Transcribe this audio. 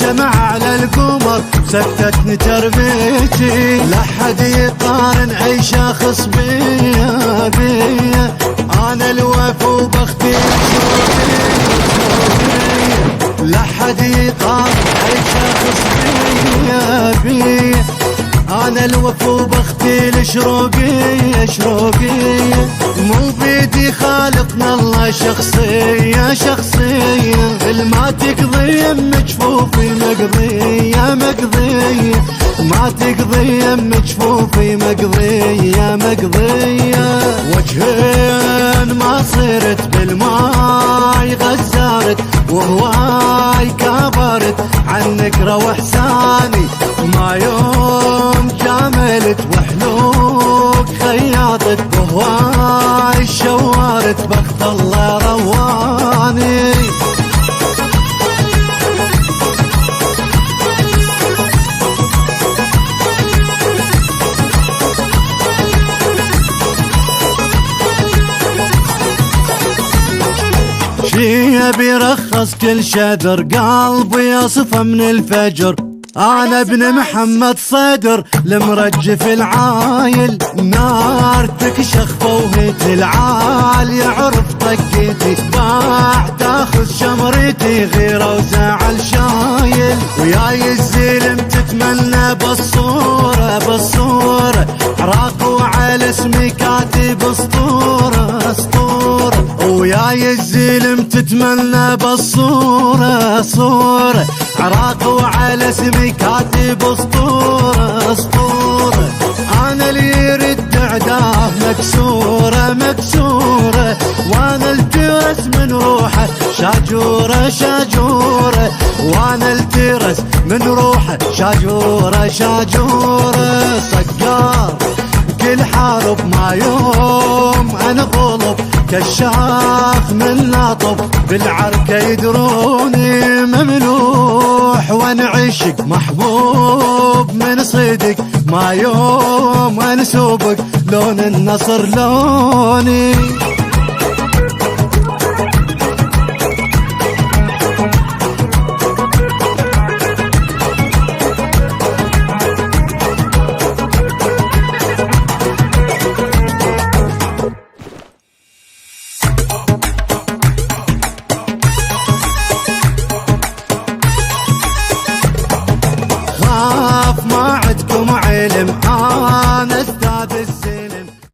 الشمع على القمر سكتتني تربيتي، لا حد يقارن اي شخص بيا بيا، انا الوفو بختي لا حد يقارن اي شخص بيا بيا، انا الوفو بختي الشروقية شروقية، مو بيدي خالقنا الله شخصية شخصية، الما تقضي يم جفوفي مقضية مقضية، ما تقضي يم جفوفي مقضية مقضية، وجهين ما صرت بالماي غزارت وهواي كبرت، عنك روح ثاني وما يوم جاملت وحلوك خياطت، وهواي شوارت بخت الله رواني. شي بيرخص كل شدر قلبي يصفى من الفجر، انا ابن محمد صدر المرجف العايل، نار تكشخ فوهة العال يعرف طقتي، باع تاخذ شمرتي غيره وزعل شايل، وياي الزلم تتمنى بالصورة بالصورة، عراق وعلى اسمي كاتب اسطورة اسطورة، وياي الزلم تتمنى بالصورة صورة، عراق وعلى اسمي كاتب اسطورة اسطورة، انا اللي يرد عداه مكسورة مكسورة، وانا الترس من روحه شاجورة شاجورة، وانا الترس من روحه شاجورة شاجورة، صقار كل حارب ما يوم انغلب، كشاف من لاطب بالعركة يدروني مملوح، وانعشق محبوب من صدق ما يوم انسوبك، لون النصر لوني.